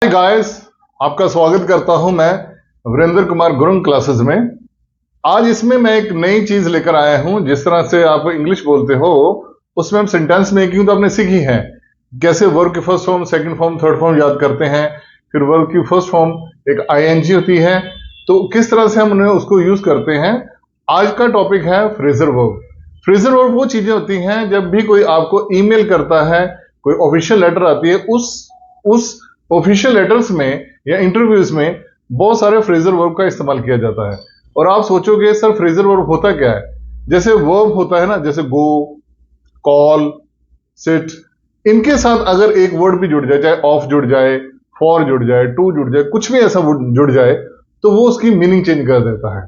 Guys, आपका स्वागत करता हूं मैं वीरेंद्र कुमार गुरुंग क्लासेस में। आज इसमें मैं एक नई चीज लेकर आया हूं। जिस तरह से आप इंग्लिश बोलते हो उसमें हम सेंटेंस मेकिंग तो आपने सीखी है, कैसे वर्ब की first form, second form, third form याद करते हैं। फिर वर्ब की फर्स्ट फॉर्म एक आईएनजी होती है, तो किस तरह से हम उन्हें उसको यूज करते हैं। आज का टॉपिक है फ्रेजल वर्ब। फ्रेजल वर्ब वो चीजें होती हैं जब भी कोई आपको ईमेल करता है, कोई ऑफिशियल लेटर आती है, उस ऑफिशियल लेटर्स में या इंटरव्यूज में बहुत सारे फ्रेजल वर्ब का इस्तेमाल किया जाता है। और आप सोचोगे सर फ्रेजल वर्ब होता क्या है? जैसे वर्ब होता है ना, जैसे गो, कॉल, सिट, इनके साथ अगर एक वर्ड भी जुड़ जाए, चाहे ऑफ जुड़ जाए, फॉर जुड़ जाए, टू जुड़ जाए, कुछ भी ऐसा जुड़ जाए, तो वो उसकी मीनिंग चेंज कर देता है,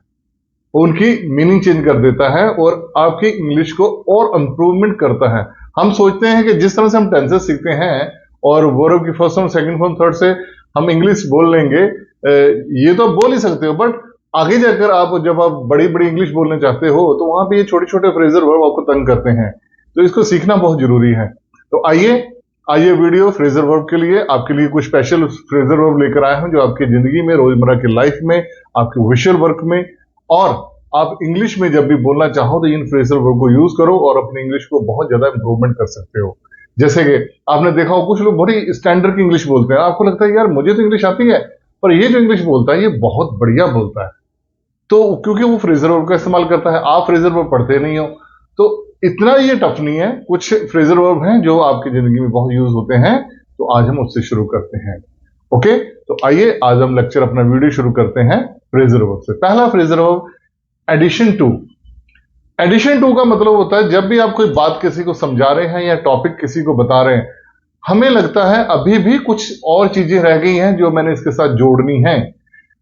उनकी मीनिंग चेंज कर देता है और आपकी इंग्लिश को और इंप्रूवमेंट करता है। हम सोचते हैं कि जिस तरह से हम टेंसेस सीखते हैं और वर्ब की first form, second form, third से हम इंग्लिश बोल लेंगे, ये तो बोल ही सकते हो, बट आगे जाकर आप जब आप बड़ी बड़ी इंग्लिश बोलना चाहते हो तो वहां पे ये छोटे छोटे फ्रेजल वर्ब आपको तंग करते हैं, तो इसको सीखना बहुत जरूरी है। तो आइए वीडियो फ्रेजल वर्ब के लिए आपके लिए कुछ स्पेशल फ्रेजल वर्ब लेकर आए हैं जो आपकी जिंदगी में, रोजमर्रा की लाइफ में, आपके ऑफिशियल वर्क में और आप इंग्लिश में जब भी बोलना चाहो तो इन फ्रेजल वर्ब को यूज करो और अपनी इंग्लिश को बहुत ज्यादा इंप्रूवमेंट कर सकते हो। जैसे कि आपने देखा हो कुछ लोग बड़ी स्टैंडर्ड की इंग्लिश बोलते हैं, आपको लगता है यार मुझे तो इंग्लिश आती है, पर ये जो इंग्लिश बोलता है ये बहुत बढ़िया बोलता है, तो क्योंकि वो फ्रेजल वर्ब का इस्तेमाल करता है। आप फ्रेजल वर्ब पढ़ते नहीं हो, तो इतना ये टफ नहीं है। कुछ फ्रेजल वर्ब हैं जो आपकी जिंदगी में बहुत यूज होते हैं, तो आज हम उससे शुरू करते हैं। ओके, तो आइए आज हम लेक्चर, अपना वीडियो शुरू करते हैं फ्रेजल वर्ब से। पहला phrasal verb addition to. Addition to का मतलब होता है जब भी आप कोई बात किसी को समझा रहे हैं या टॉपिक किसी को बता रहे हैं, हमें लगता है अभी भी कुछ और चीजें रह गई हैं जो मैंने इसके साथ जोड़नी है।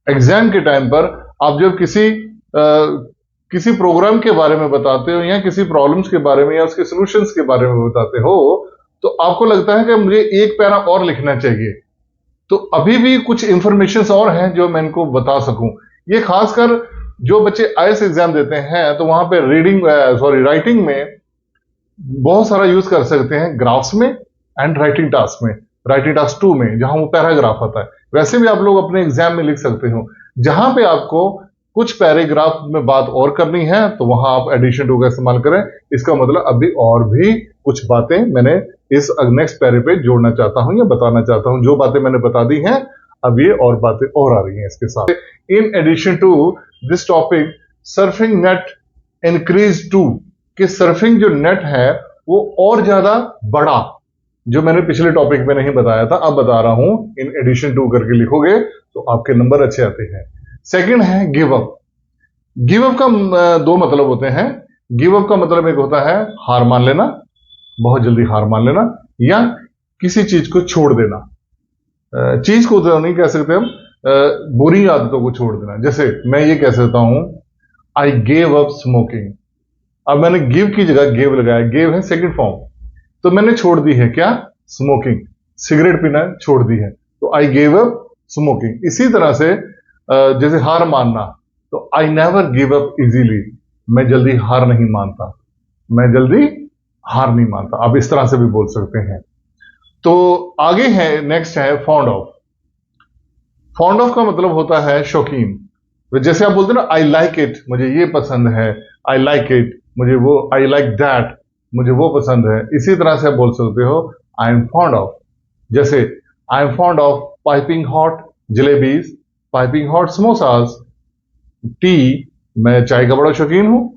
एग्जाम के टाइम पर आप जब किसी प्रोग्राम के बारे में बताते हो या किसी प्रॉब्लम्स के बारे में या उसके सॉल्यूशंस के बारे में बताते हो, तो आपको लगता है कि मुझे एक पैरा और लिखना चाहिए, तो अभी भी कुछ इंफॉर्मेशन और हैं जो मैं इनको बता सकूं। ये खासकर जो बच्चे आईएएस एग्जाम देते हैं तो वहां पे राइटिंग में बहुत सारा यूज कर सकते हैं, ग्राफ्स में एंड राइटिंग टास्क में, राइटिंग टास्क 2 में जहां वो पैराग्राफ आता है। वैसे भी आप लोग अपने एग्जाम में लिख सकते हो, जहां पे आपको कुछ पैराग्राफ में बात और करनी है तो वहां आप एडिशन टू का इस्तेमाल करें। इसका मतलब अभी और भी कुछ बातें मैंने इस नेक्स्ट पैरे पे जोड़ना चाहता हूं या बताना चाहता हूं। जो बातें मैंने बता दी हैं, अब ये और बातें और आ रही हैं इसके साथ। In addition to this topic, surfing net increase too, कि सर्फिंग जो नेट है वो और ज्यादा बढ़ा, जो मैंने पिछले टॉपिक में नहीं बताया था, अब बता रहा हूं। इन एडिशन टू करके लिखोगे तो आपके नंबर अच्छे आते हैं। सेकंड है गिव अप। गिव अप का दो मतलब होते हैं। गिव अप का मतलब एक होता है हार मान लेना, बहुत जल्दी हार मान लेना, या किसी चीज को छोड़ देना। चीज को तो नहीं कह सकते हम, बुरी आदतों को छोड़ देना। जैसे मैं ये कह सकता हूं आई गेव अप स्मोकिंग। अब मैंने गिव की जगह गेव लगाया, गेव है सेकंड फॉर्म, तो मैंने छोड़ दी है क्या? स्मोकिंग, सिगरेट पीना छोड़ दी है, तो आई गेव अप स्मोकिंग। इसी तरह से जैसे हार मानना, तो I never give up easily, मैं जल्दी हार नहीं मानता, मैं जल्दी हार नहीं मानता। आप इस तरह से भी बोल सकते हैं। तो आगे है, नेक्स्ट है फॉन्ड ऑफ। फॉन्ड ऑफ का मतलब होता है शौकीन। जैसे आप बोलते हैं ना आई लाइक इट, मुझे ये पसंद है, आई लाइक इट, मुझे वो, आई लाइक दैट, मुझे वो पसंद है। इसी तरह से आप बोल सकते हो आई एम फॉन्ड ऑफ। जैसे I am fond of piping hot jalebis, piping hot samosas, tea, मैं चाय का बड़ा शौकीन हूं।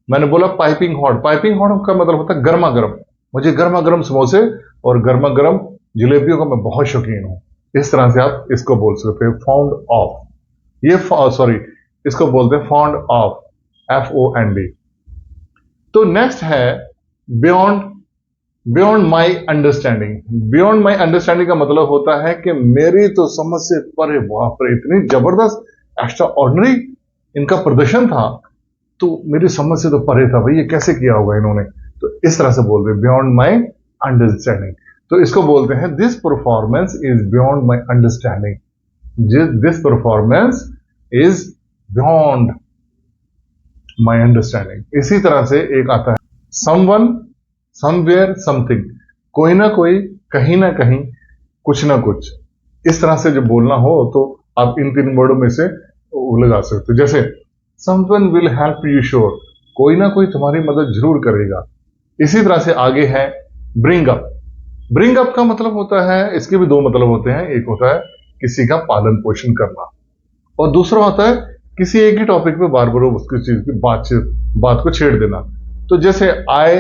मैंने बोला पाइपिंग हॉट, पाइपिंग हॉट का मतलब होता है गर्मा गर्म, मुझे गर्मा गर्म समोसे और गर्मा गर्म जलेबियों का मैं बहुत शौकीन हूं। इस तरह से आप इसको बोल सकते हो फाउंड ऑफ। ये इसको बोलते हैं फाउंड ऑफ, FOND। तो नेक्स्ट है beyond my understanding. Beyond my understanding का मतलब होता है कि मेरी तो समझ से परे, बाप रे, इतनी जबरदस्त एक्स्ट्रा ऑर्डिनरी इनका प्रदर्शन था, तो मेरी समझ से तो परे था भाई, ये कैसे किया होगा इन्होंने। तो इस तरह से बोलते हैं बियॉन्ड माई अंडरस्टैंडिंग। तो इसको बोलते हैं this performance is beyond my understanding, this performance is beyond my understanding. इसी तरह से एक आता है समवन, समवेयर, समथिंग, कोई ना कोई, कहीं ना कहीं, कुछ ना कुछ। इस तरह से जब बोलना हो तो आप इन 3 वर्डों में से वो लगा सकते हो। जैसे someone will help you sure, कोई ना कोई तुम्हारी मदद जरूर करेगा। इसी तरह से आगे है ब्रिंग अप। ब्रिंग अप का मतलब होता है, इसके भी 2 मतलब होते हैं। एक होता है किसी का पालन पोषण करना, और दूसरा होता है किसी एक ही टॉपिक पे बार बार उसकी चीज की बात को छेड़ देना। तो जैसे I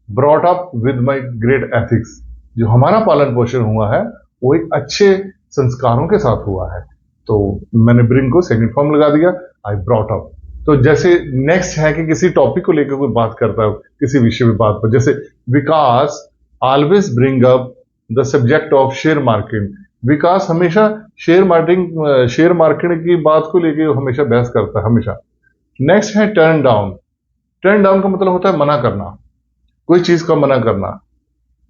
brought up with my great ethics, जो हमारा पालन पोषण हुआ है वो एक अच्छे संस्कारों के साथ हुआ है। तो मैंने ब्रिंग को सेकंड फॉर्म लगा दिया, आई ब्रॉट अप। तो जैसे नेक्स्ट है कि किसी टॉपिक को लेकर कोई बात करता है, किसी विषय में बात पर, जैसे Vikas always bring up the subject of share market. Vikas हमेशा शेयर मार्केट की बात को लेकर हमेशा बहस करता है, हमेशा। नेक्स्ट है टर्न डाउन। टर्न डाउन का मतलब होता है मना करना, कोई चीज का मना करना।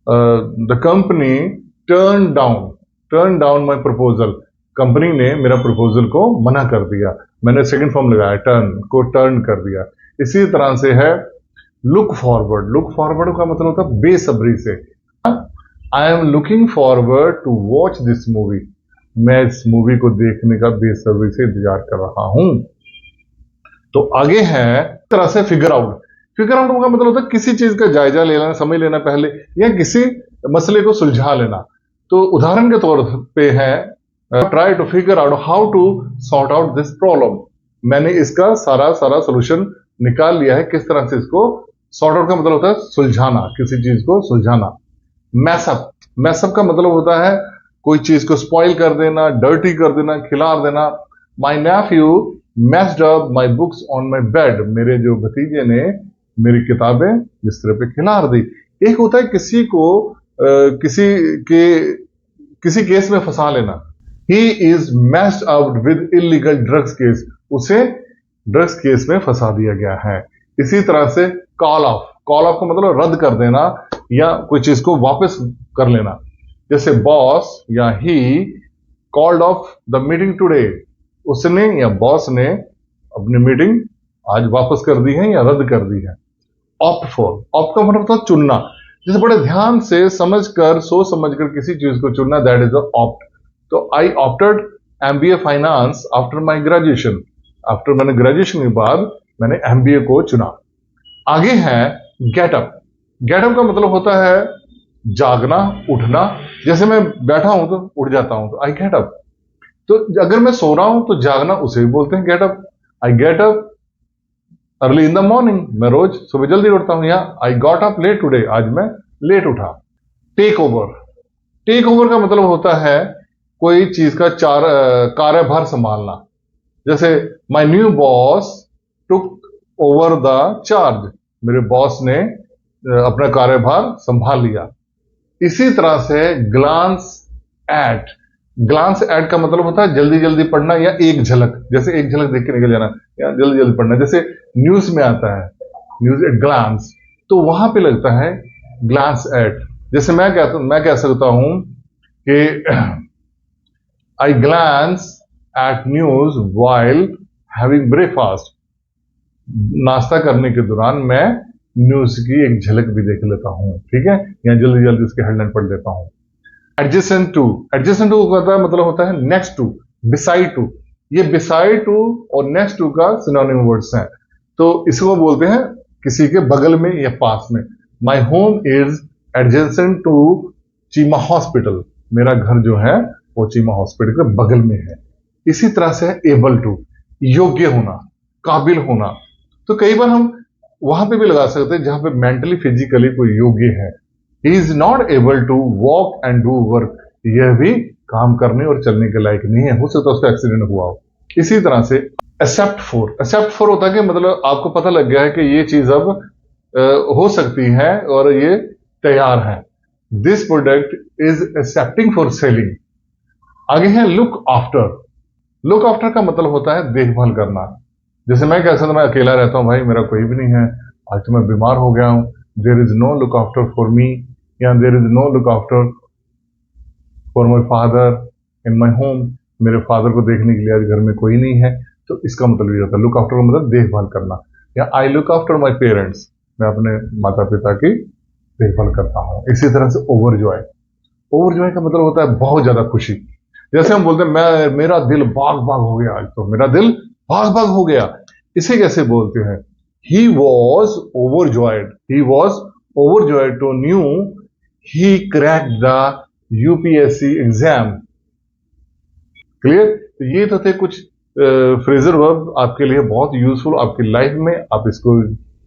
The company turn down my proposal, company ने मेरा प्रपोजल को मना कर दिया। मैंने सेकंड फॉर्म लगाया, टर्न को टर्न कर दिया। इसी तरह से है लुक फॉरवर्ड। लुक फॉरवर्ड का मतलब होता है बेसब्री से। I am looking forward to watch this movie, मैं इस मूवी को देखने का बेसब्री से इंतजार कर रहा हूं। तो आगे है तरह से फिगर आउट। फिगर आउट का मतलब होता है किसी चीज का जायजा ले लेना, समझ लेना पहले, या किसी मसले को सुलझा लेना। तो उदाहरण के तौर पे है try to figure out how to sort out this problem, मैंने इसका सारा सोल्यूशन निकाल लिया है, किस तरह से इसको सॉर्ट आउट का मतलब होता है सुलझाना, किसी चीज को सुलझाना। मैसअप, मैसअप का मतलब होता है कोई चीज को स्पॉइल कर देना, डर्टी कर देना, खिलार देना। My nephew messed up my books on my bed, मेरे जो भतीजे ने मेरी किताबें बिस्तर पे खिलार दी। एक होता है किसी को किसी केस में फंसा लेना। He is messed up with illegal drugs case, उसे ड्रग्स केस में फंसा दिया गया है। इसी तरह से कॉल ऑफ, कॉल ऑफ का मतलब रद्द कर देना या कोई चीज को वापस कर लेना। जैसे बॉस या he called off the meeting today, उसने या बॉस ने अपनी मीटिंग आज वापस कर दी है या रद्द कर दी है। ऑप्ट फॉर, ऑप्ट का मतलब होता है चुनना, जैसे बड़े ध्यान से समझकर सोच समझकर किसी चीज को चुनना, दैट इज द ऑप्ट। तो I opted MBA finance after my graduation, after मैंने ग्रेजुएशन के बाद मैंने एमबीए को चुना। आगे है गेटअप। गेटअप का मतलब होता है जागना, उठना। जैसे मैं बैठा हूं तो उठ जाता हूं, तो आई गेट अप। तो अगर मैं सो रहा हूं तो जागना उसे भी बोलते हैं get up. I get up early in the morning, मैं रोज सुबह जल्दी उठता हूं। या I got up late today, आज मैं लेट उठा। टेक ओवर, टेक ओवर का मतलब होता है कोई चीज का कार्यभार संभालना। जैसे my new boss took over the charge, मेरे बॉस ने अपना कार्यभार संभाल लिया। इसी तरह से ग्लांस एट, ग्लांस एट का मतलब होता है जल्दी जल्दी पढ़ना या एक झलक, जैसे एक झलक देख के निकल जाना या जल्दी जल्दी पढ़ना। जैसे न्यूज में आता है न्यूज एट ग्लांस, तो वहां पे लगता है ग्लांस एट। जैसे मैं कह सकता हूं कि I glance at news while having breakfast, नाश्ता करने के दौरान मैं न्यूज की एक झलक भी देख लेता हूं, ठीक है, या जल्दी जल्दी उसके हेडलाइन पढ़ लेता हूं। एडजेसेंट टू, एडजेसेंट टू का मतलब होता है नेक्स्ट टू, बिसाइड टू। ये बिसाइड टू और नेक्स्ट टू का सिनोनिम वर्ड्स हैं, तो इसको बोलते हैं किसी के बगल में या पास में। My home is adjacent to Cheema hospital, मेरा घर जो है वो चीमा हॉस्पिटल के बगल में है। इसी तरह से एबल टू, योग्य होना, काबिल होना। तो कई बार हम वहां पे भी लगा सकते हैं जहां पे मेंटली फिजिकली कोई योग्य है। He is not able to walk and do work, यह भी काम करने और चलने के लायक नहीं है, हो सकता है उसका एक्सीडेंट हुआ हो। इसी तरह से एक्सेप्ट फॉर, एक्सेप्ट फॉर होता है कि मतलब आपको पता लग गया है कि ये चीज अब हो सकती है और ये तैयार है। This product is accepting for selling. आगे है लुक आफ्टर। लुक आफ्टर का मतलब होता है देखभाल करना। जैसे मैं कह सकता हूं मैं अकेला रहता हूं, भाई मेरा कोई भी नहीं है, आज तो मैं बीमार हो गया हूं, there is no look after for me, या there is no look after for my father in my home, मेरे फादर को देखने के लिए आज घर में कोई नहीं है। तो इसका मतलब ये होता है लुक आफ्टर का मतलब देखभाल करना। या I look after my parents, मैं अपने माता पिता की देखभाल करता हूं। इसी तरह से ओवरजॉय, ओवरजॉय का मतलब होता है बहुत ज्यादा खुशी। जैसे हम बोलते हैं मेरा दिल बाग बाग हो गया, आज तो मेरा दिल बाग बाग हो गया, इसे कैसे बोलते हैं? He was overjoyed to knew he cracked the UPSC exam. Clear? तो ये तो थे कुछ फ्रेजर वर्ब आपके लिए बहुत यूजफुल, आपकी लाइफ में आप इसको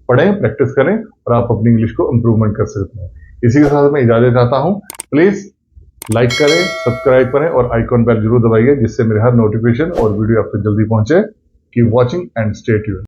पढ़ें, प्रैक्टिस करें और आप अपनी इंग्लिश को इंप्रूवमेंट कर सकते हैं। इसी के साथ मैं इजाजत चाहता हूं। प्लीज लाइक करें, सब्सक्राइब करें और आइकॉन बेल जरूर दबाइए, जिससे मेरे हर नोटिफिकेशन और वीडियो आप तक जल्दी पहुंचे। Keep watching and stay tuned.